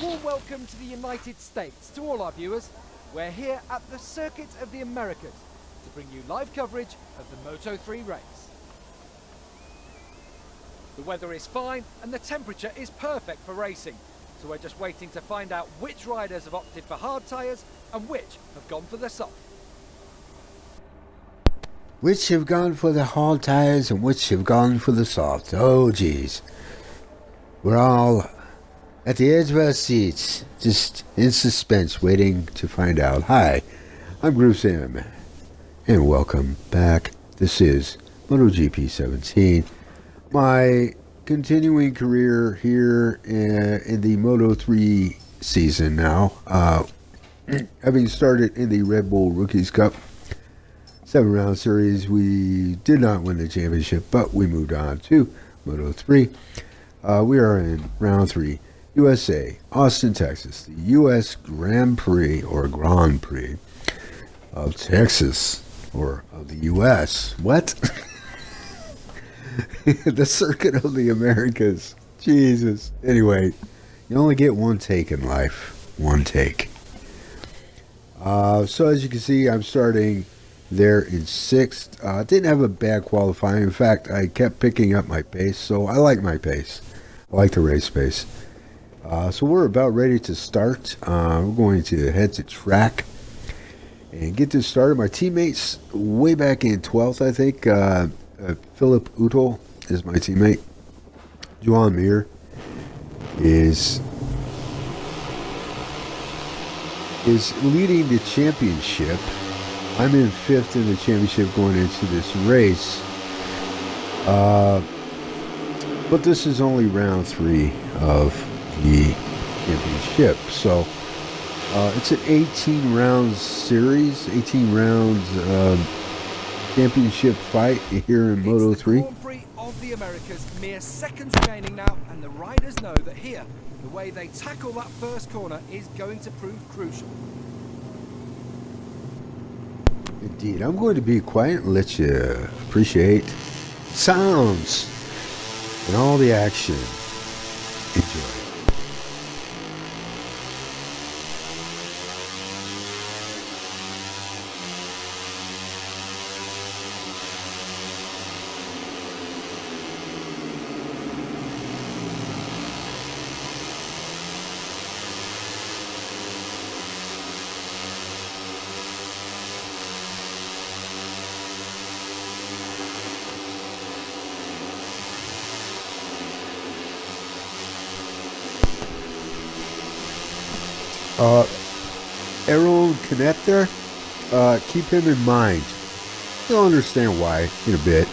warm welcome to the United States to all our viewers. We're here at the Circuit of the Americas to bring you live coverage of the Moto3 race. The weather is fine and the temperature is perfect for racing, so we're just waiting to find out which riders have opted for hard tyres and which have gone for the soft. Which have gone for the hard tires and which have gone for the soft. Oh, geez. We're all at the edge of our seats, just in suspense, waiting to find out. Hi, I'm GrooveSim, and welcome back. This is MotoGP 17. My continuing career here in the Moto3 season now, having started in the Red Bull Rookies Cup 7-round series. We did not win the championship, but we moved on to Moto3. We are in round 3, USA, Austin, Texas, the U.S. Grand Prix or Grand Prix of Texas, or of the U.S. What? The Circuit of the Americas. Jesus. Anyway, you only get one take in life. One take. So as you can see, I'm starting there in 6th. Didn't have a bad qualifying. In fact, I kept picking up my pace, so I like my pace. I like the race pace. So we're about ready to start. We're going to head to track and get this started. My teammates way back in 12th, I think, Philip Utel is my teammate. Joan Mir is leading the championship. I'm in 5th in the championship going into this race. But this is only round 3 of the championship. So it's an 18 round series, 18 rounds championship fight here in Moto3. It's the Grand Prix of the Americas, mere seconds remaining now, and the riders know that here, the way they tackle that first corner is going to prove crucial. Indeed. I'm going to be quiet and let you appreciate sounds and all the action. Enjoy. Aaron Connector, keep him in mind. You'll understand why in a bit.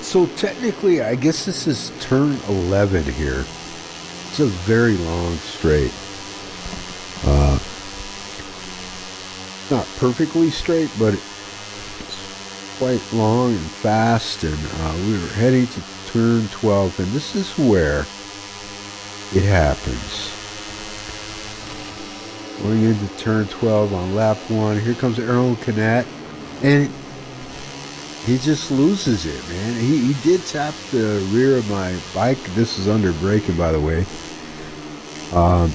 So technically, I guess this is turn 11 here. It's a very long straight. Not perfectly straight, but it's quite long and fast. And we were heading to turn 12, and this is where it happens. Going into turn 12 on lap 1. Here comes Aaron Canet, and he just loses it, man. He did tap the rear of my bike. This is under braking, by the way. I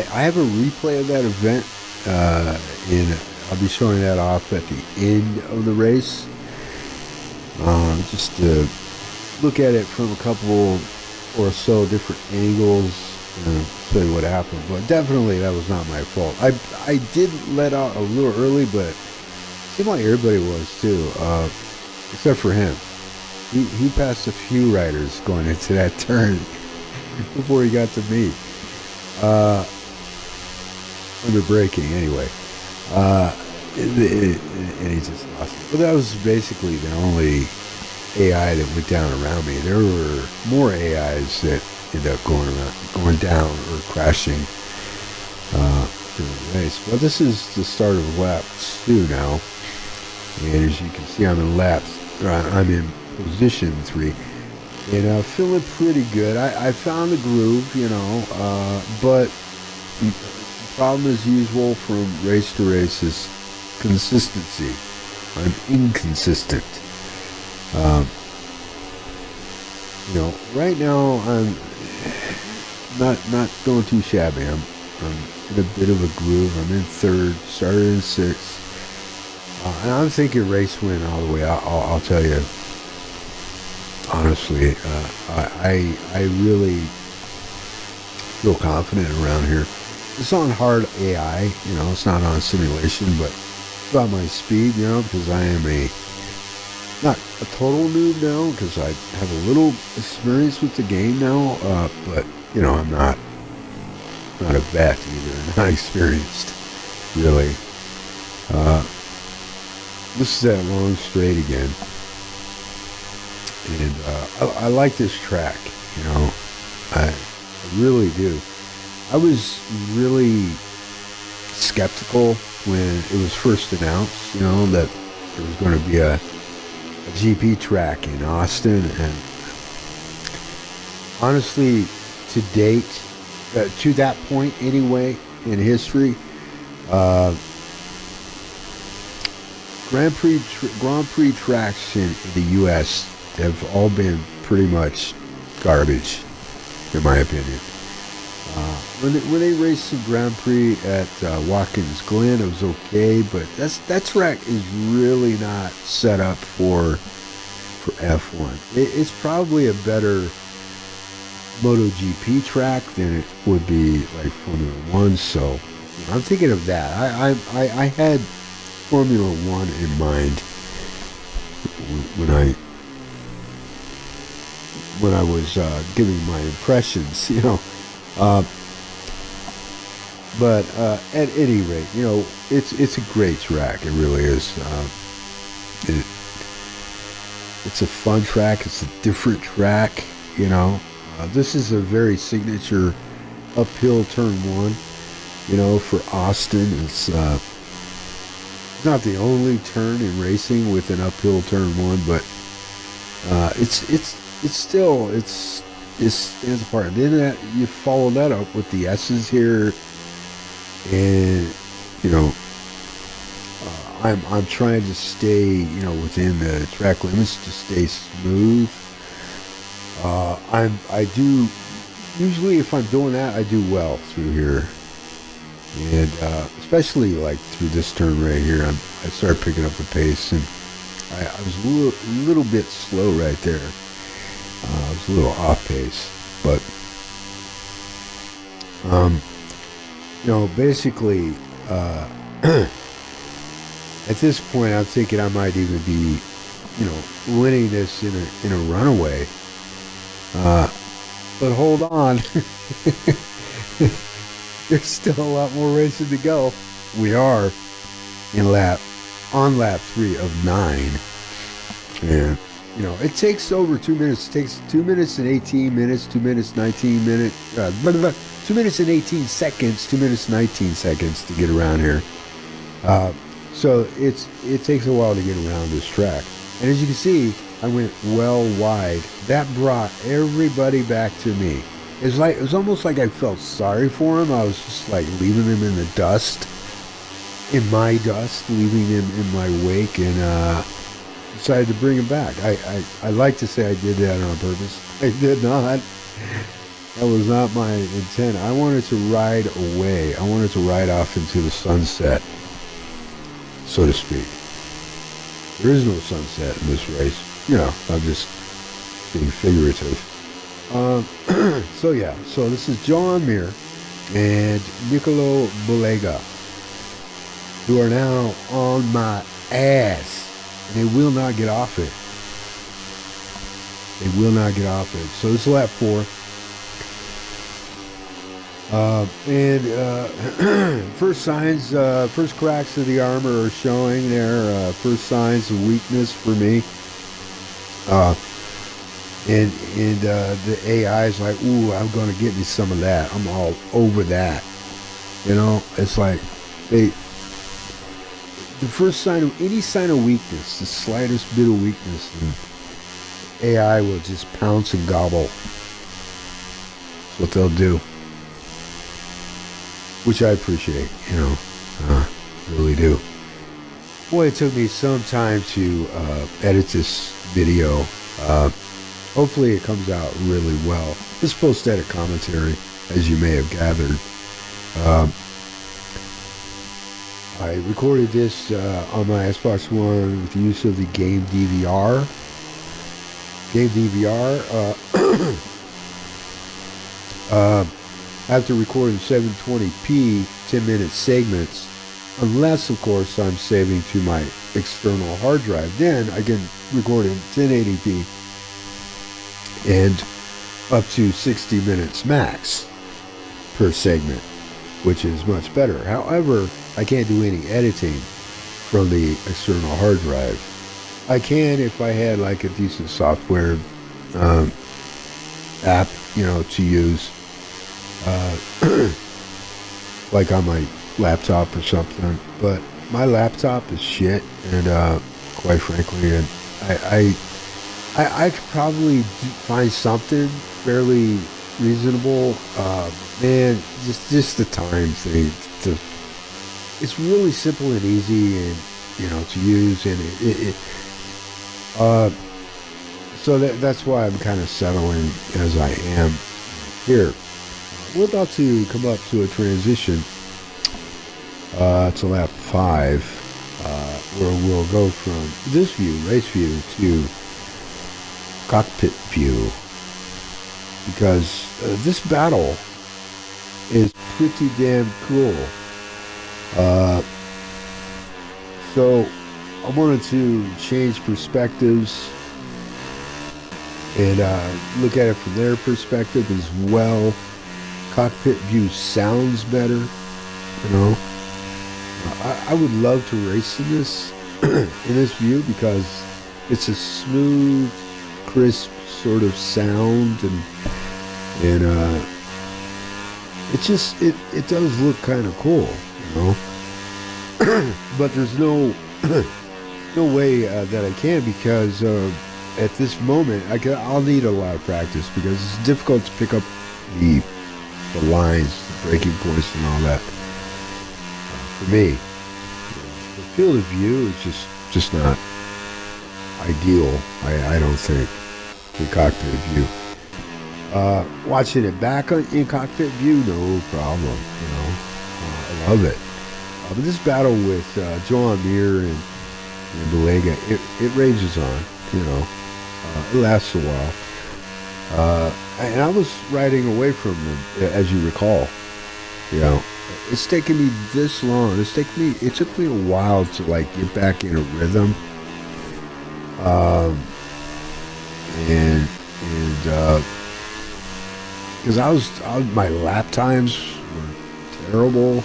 have a replay of that event, I'll be showing that off at the end of the race. Just to look at it from a couple or so different angles and tell you what happened. But definitely that was not my fault. I did let out a little early, but seemed like everybody was too, except for him. He passed a few riders going into that turn before he got to me. Under braking, anyway. And he just lost it. But that was basically the only AI that went down around me. There were more AIs that ended up going down or crashing during the race. But this is the start of lap 2 now. And as you can see on the laps, I'm in position 3. And feeling pretty good. I found the groove, but the problem as usual from race to race is consistency. I'm inconsistent. Right now I'm not going too shabby. I'm in a bit of a groove. I'm in 3rd, started in 6th. And I'm thinking race win all the way. I'll tell you. Honestly, I really feel confident around here. It's on hard AI, it's not on simulation, but it's about my speed, because I am not a total noob now, because I have a little experience with the game now, but, I'm not a vet either, not experienced, really. This is that long straight again. And I like this track, I really do. I was really skeptical when it was first announced, that there was going to be a GP track in Austin. And honestly, to date, to that point anyway, in history, Grand Prix tracks in the U.S. have all been pretty much garbage, in my opinion. When they raced the Grand Prix at Watkins Glen, it was okay, but that track is really not set up for F1. It's probably a better MotoGP track than it would be like Formula One. So I'm thinking of that. I had Formula One in mind when I was giving my impressions, but at any rate, it's a great track. It really is. It's a fun track. It's a different track. This is a very signature uphill turn 1. For Austin, it's not the only turn in racing with an uphill turn 1, but it stands apart. And then you follow that up with the S's here, and I'm trying to stay within the track limits to stay smooth. I do usually, if I'm doing that, I do well through here, and especially like through this turn right here, I start picking up the pace, and I was a little bit slow right there. I was a little off pace, but basically, at this point, I'm thinking I might even be, winning this in a runaway. But hold on, there's still a lot more racing to go. We are on lap 3 of 9, and it takes over 2 minutes. It takes 2 minutes and 18 minutes, 2 minutes 19 minutes, 2 minutes and 18 seconds, 2 minutes 19 seconds to get around here. So it takes a while to get around this track. And as you can see, I went well wide. That brought everybody back to me. It was almost like I felt sorry for him. I was just like leaving him in the dust, in my dust, leaving him in my wake, and decided to bring him back. I like to say I did that on purpose. I did not. That was not my intent. I wanted to ride away. I wanted to ride off into the sunset, so to speak. There is no sunset in this race. I'm just being figurative. So this is John Mir and Nicolo Bolega, who are now on my ass. And they will not get off it. They will not get off it. So this is lap 4. First signs, first cracks of the armor are showing there. First signs of weakness for me. And the AI is like, ooh, I'm going to get me some of that. I'm all over that. It's like the first sign of any sign of weakness, the slightest bit of weakness, and AI will just pounce and gobble. That's what they'll do, which I appreciate, really do. Boy, it took me some time to edit this video. Hopefully it comes out really well. It's post-edit commentary, as you may have gathered. I recorded this on my Xbox One with the use of the Game DVR. I have to record in 720p 10-minute segments, unless, of course, I'm saving to my external hard drive. Then I can record in 1080p and up to 60 minutes max per segment, which is much better. However, I can't do any editing from the external hard drive. I can if I had like a decent software app, to use, like on my laptop or something. But my laptop is shit, and quite frankly, and I could probably find something fairly reasonable. Man, just the time thing. It's really simple and easy, and to use, and so that's why I'm kind of settling as I am here. We're about to come up to a transition to lap 5, where we'll go from this view, race view, to cockpit view, because this battle is pretty damn cool. So I wanted to change perspectives and look at it from their perspective as well. Cockpit view sounds better, I would love to race in this in this view, because it's a smooth, crisp sort of sound, and it does look kind of cool, but there's no way that I can, because at this moment I'll need a lot of practice, because it's difficult to pick up the lines, the braking points, and all that. For me, the field of view is just not ideal. I don't think, the cockpit view. Watching it back in cockpit view, no problem. I love it. But this battle with Joan Mir and Belega, it rages on. It lasts a while. And I was riding away from them, as you recall. It's taken me this long. It took me a while to get back in a rhythm. Because my lap times were terrible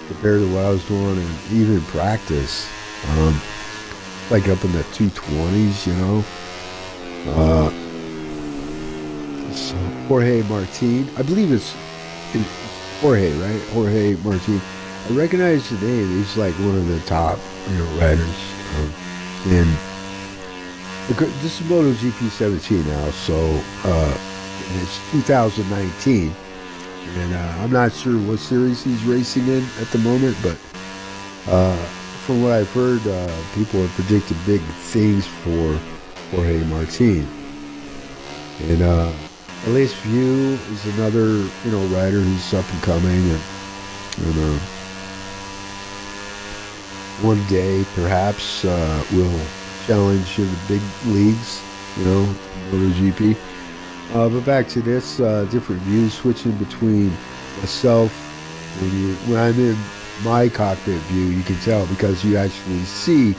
compared to what I was doing, and even practice, up in the 220s, So Jorge Martin, I believe it's Jorge, right? Jorge Martin. I recognize the name. He's one of the top, riders. And this is MotoGP 17 now, so it's 2019, and I'm not sure what series he's racing in at the moment, but from what I've heard, people have predicted big things for Jorge Martin. And Elise View is another, rider who's up and coming, and one day perhaps will challenge in the big leagues, MotoGP. But back to this, different views, switching between myself. When I'm in my cockpit view, you can tell, because you actually see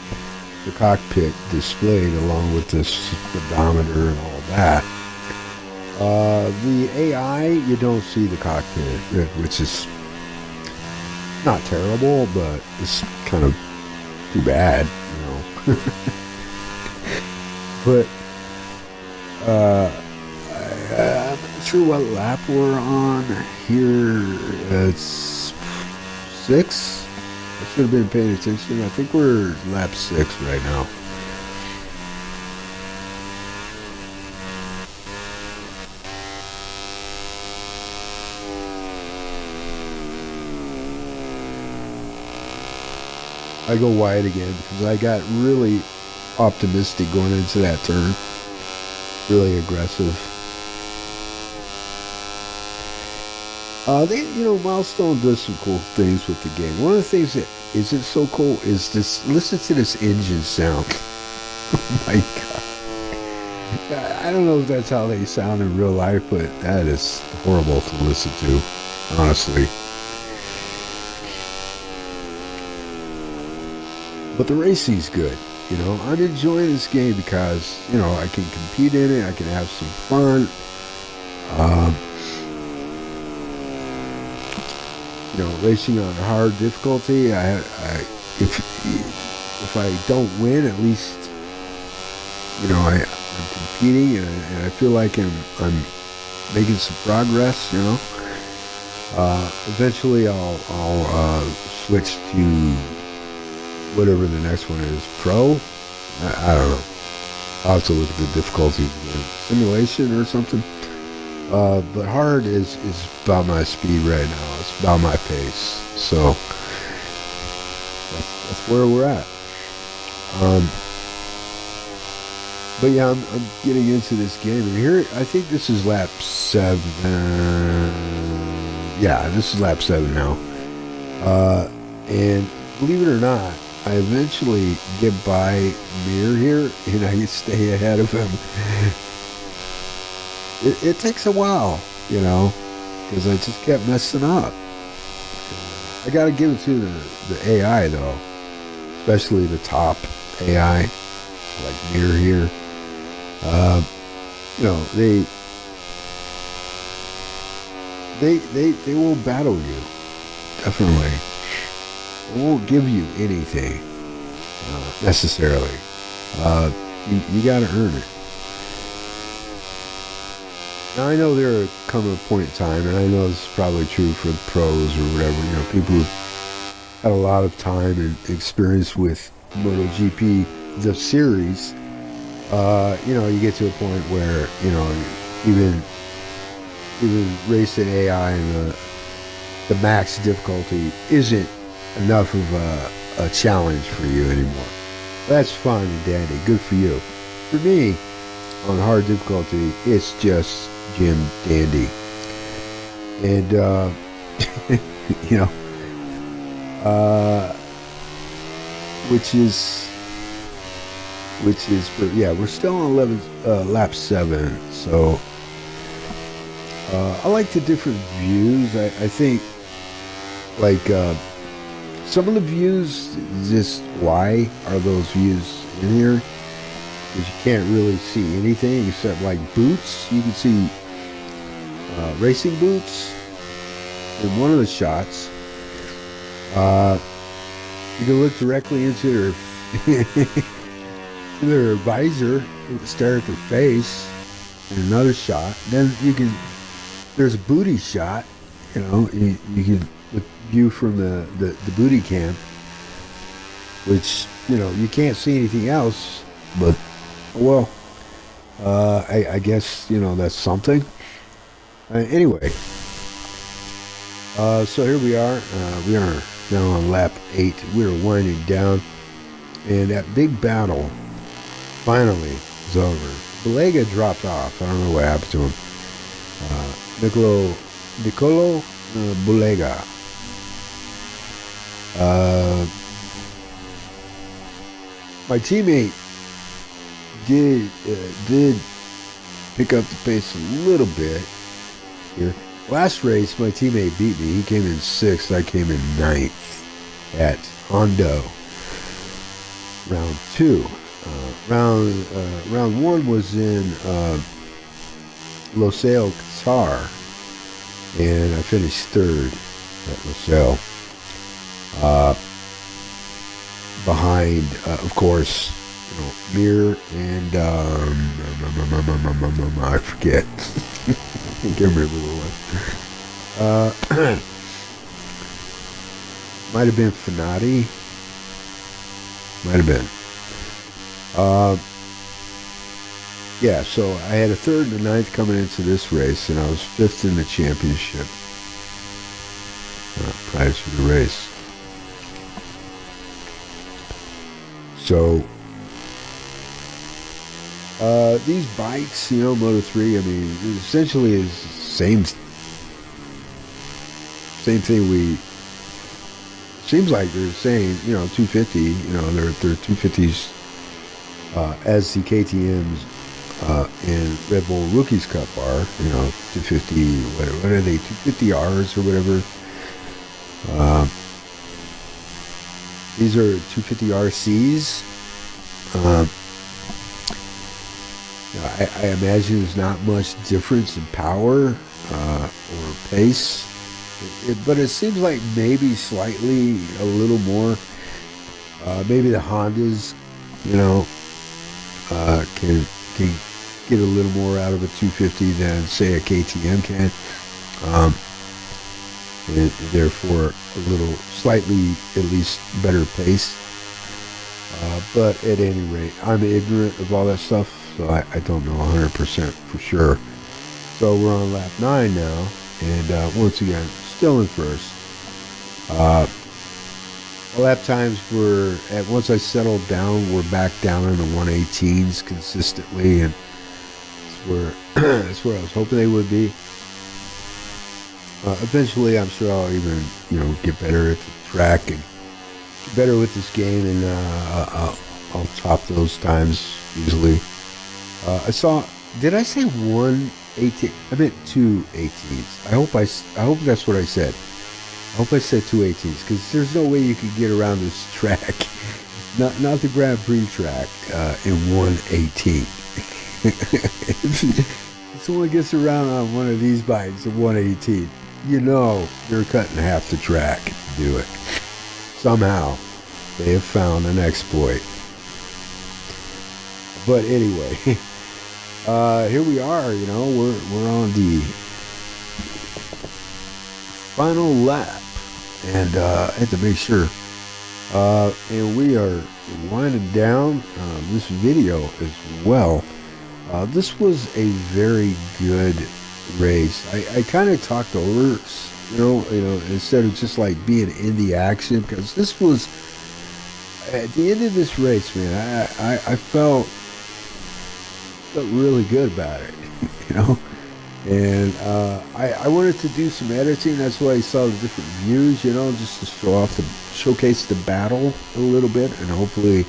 the cockpit displayed along with the speedometer and all that. The AI, you don't see the cockpit, which is not terrible, but it's kind of too bad, But I'm not sure what lap we're on here. It's 6. I should have been paying attention. I think we're lap 6 right now. I go wide again because I got really optimistic going into that turn. Really aggressive. Milestone does some cool things with the game. One of the things that isn't so cool is this. Listen to this engine sound. Oh my god! I don't know if that's how they sound in real life, but that is horrible to listen to, honestly. But the racing's good. I'm enjoying this game because, I can compete in it. I can have some fun. Racing on hard difficulty. If I don't win, at least, I'm competing and I feel like I'm making some progress. Eventually, I'll switch to whatever the next one is, pro. I don't know. I'll have to look at the difficulty simulation or something. But hard is about my speed right now. It's about my pace. So that's where we're at. But yeah, I'm getting into this game, and here I think this is lap 7. Yeah, this is lap 7 now. And believe it or not, I eventually get by Mir here, and I stay ahead of him. It takes a while, because I just kept messing up. I got to give it to the AI, though, especially the top AI, like Mir here. They will battle you, definitely. It won't give you anything, necessarily. You got to earn it. Now, I know there will come a point in time, and I know this is probably true for the pros or whatever, people who've had a lot of time and experience with MotoGP, the series, you get to a point where, even racing AI and the max difficulty isn't enough of a challenge for you anymore. That's fine and dandy. Good for you. For me, on hard difficulty, it's just Jim Dandy. And, but yeah, we're still on lap 7. So, I like the different views. I think, some of the views, just why are those views in here? Because you can't really see anything except boots. You can see racing boots in one of the shots. You can look directly into their visor, stare at their face in another shot. Then there's a booty shot. You can view from the booty cam, which you can't see anything else, but I guess that's something. Anyway, so here we are now on lap 8. We're winding down, and that big battle finally is over. Bulega dropped off. I don't know what happened to him. Nicolo Bulega. My teammate did pick up the pace a little bit here. Last race, my teammate beat me. He came in 6th. I came in 9th at Hondo. Round 2. Round 1 was in Losail, Qatar, and I finished 3rd at Losail. Behind, of course, Mir and I forget. I can't remember who it was. Might have been Fanati. Might have been. Yeah, so I had a third and a ninth coming into this race, and I was fifth in the championship prior to the race. So, these bikes, you know, Moto3, I mean, essentially is same thing. Seems like they're saying, you know, 250, you know, they're 250s as the KTM's in Red Bull Rookies Cup are, you know, 250, what are they, 250Rs or whatever. These are 250RCs. I imagine there's not much difference in power or pace, but it seems like maybe slightly a little more. Maybe the Hondas, you know, can get a little more out of a 250 than say a KTM can, and therefore a little slightly at least better pace. But at any rate, I'm ignorant of all that stuff, so I don't know 100% for sure. So we're on lap 9 now, and once again, still in first. Lap times were, once I settled down, we're back down in the 118s consistently, and that's where I was hoping they would be. Eventually, I'm sure I'll even, you know, get better at the track and get better with this game, and I'll top those times easily. Did I say 118? I meant 218s. I hope that's what I said. I hope I said 218s, because there's no way you could get around this track, not the Grand Prix track, in 118. If someone gets around on one of these bikes at 118, you know you're cutting half the track to do it. Somehow, they have found an exploit. But anyway, here we are. You know, we're on the final lap, and I had to make sure. And we are winding down this video as well. This was a very good race. I kind of talked over, you know, instead of just like being in the action, because this was at the end of this race, man. I felt really good about it, you know. And I wanted to do some editing. That's why I saw the different views, you know, just to showcase the battle a little bit, and hopefully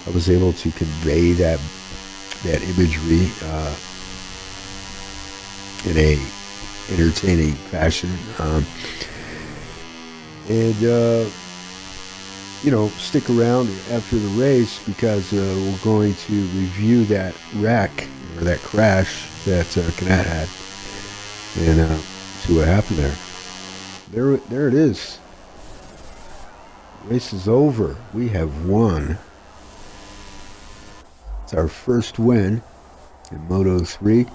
I was able to convey that imagery in a entertaining fashion, and you know, stick around after the race, because we're going to review that wreck or that crash that Canet had, and see what happened there. There it is. Race is over. We have won. It's our first win in Moto3.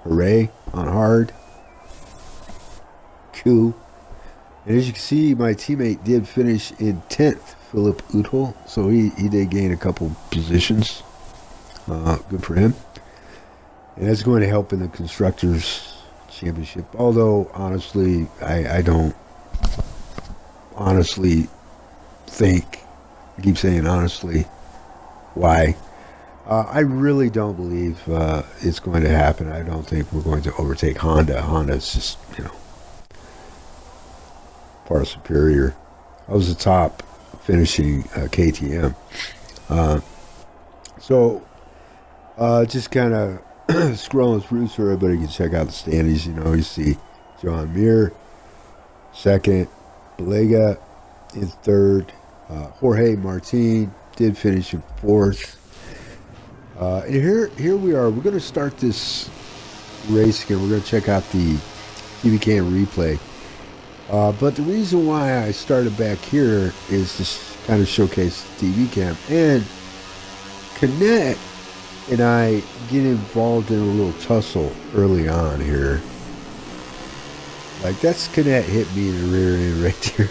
Hooray on hard. Cool. And as you can see, my teammate did finish in 10th, Philip Uthel. So he did gain a couple positions. Good for him. And that's going to help in the Constructors' Championship. Although, honestly, I don't honestly think, I keep saying honestly, why? I really don't believe it's going to happen. I don't think we're going to overtake Honda. Honda's just, you know, far superior. I was the top finishing KTM. So, just kind of scrolling through so everybody can check out the standings. You know, you see John Mir, second, Balega in third, Jorge Martin did finish in fourth. And here we are. We're going to start this race again. We're going to check out the TV Cam replay. But the reason why I started back here is to kind of showcase the TV Cam. And Canet and I get involved in a little tussle early on here. Like, that's Canet hit me in the rear end right there.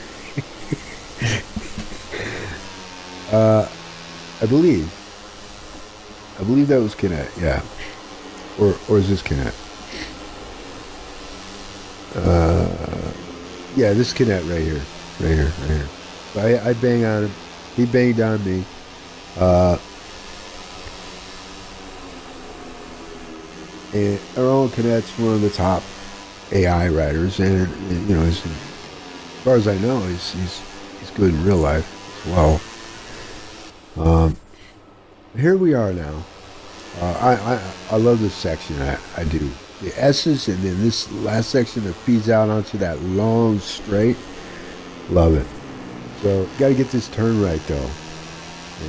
I believe that was Kinet, yeah. Or is this Kinet? Yeah, this Kinet right here. So I bang on him. He banged on me. And Errol Kinet's one of the top AI riders, and you know, as far as I know, he's good in real life as well. Here we are now. I love this section. I do. The S's, and then this last section that feeds out onto that long straight. Love it. So got to get this turn right though.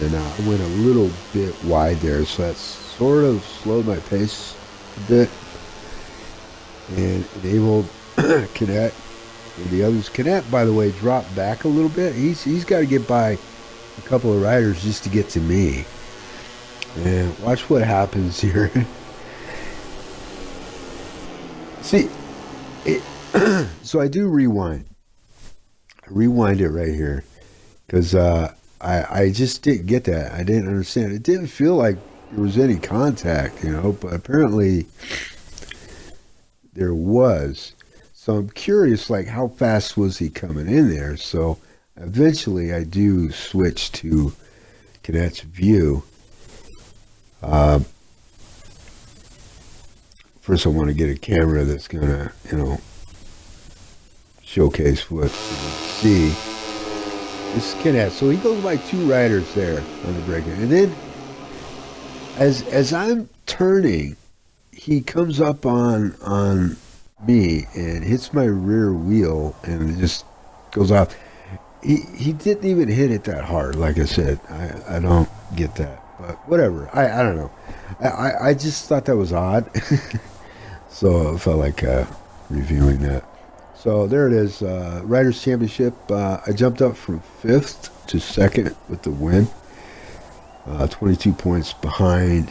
And I went a little bit wide there, so that's sort of slowed my pace a bit and enabled Kinet and the others. Kinet, by the way, dropped back a little bit. He's got to get by a couple of riders just to get to me. And watch what happens here. See, so I do rewind. Rewind it right here, because I just didn't get that. I didn't understand. It didn't feel like there was any contact, you know, but apparently there was. So I'm curious, like, how fast was he coming in there? So eventually I do switch to Kinet's view. First I want to get a camera that's going to, you know, showcase what you see. This is Kinet. So he goes by two riders there on the break. And then as I'm turning, he comes up on me and hits my rear wheel and it just goes off. He didn't even hit it that hard, like I said. I don't get that. But whatever. I don't know. I just thought that was odd. So I felt like reviewing that. So there it is. Riders Championship. I jumped up from 5th to 2nd with the win. 22 points behind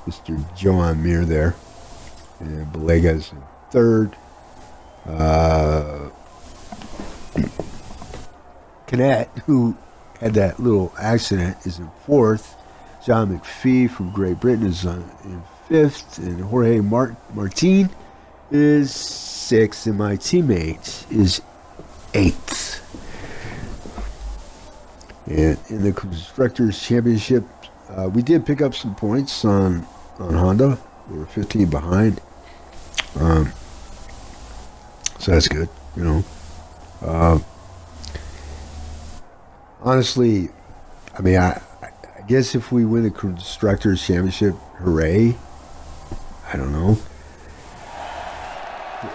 Mr. Joan Mir there. And Balega's in 3rd. Kinet, who had that little accident, is in 4th. John McPhee from Great Britain is in 5th, and Jorge Martin is 6th, and my teammate is 8th. And in the Constructors' Championship, we did pick up some points on Honda. We were 15 behind. So that's good, you know. Honestly, I mean, I guess if we win the Constructors' Championship, hooray. I don't know.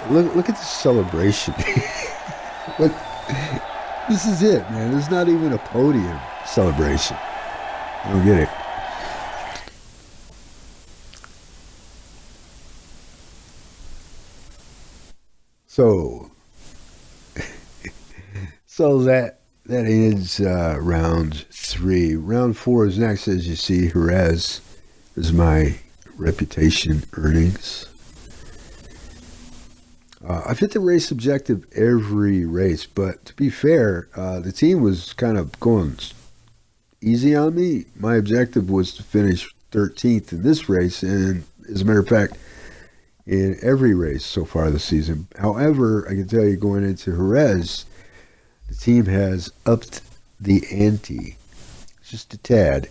Look at the celebration. Look, this is it, man. There's not even a podium celebration. I don't get it. So that ends round 3. Round 4 is next, as you see. Jerez is my reputation earnings. I've hit the race objective every race, but to be fair, the team was kind of going easy on me. My objective was to finish 13th in this race, and as a matter of fact, in every race so far this season. However, I can tell you, going into Jerez, the team has upped the ante just a tad.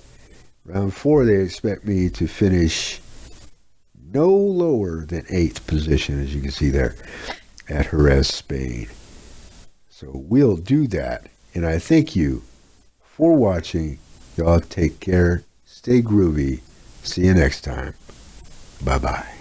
Round 4, they expect me to finish no lower than 8th position, as you can see there, at Jerez, Spain. So we'll do that. And I thank you for watching. Y'all take care. Stay groovy. See you next time. Bye-bye.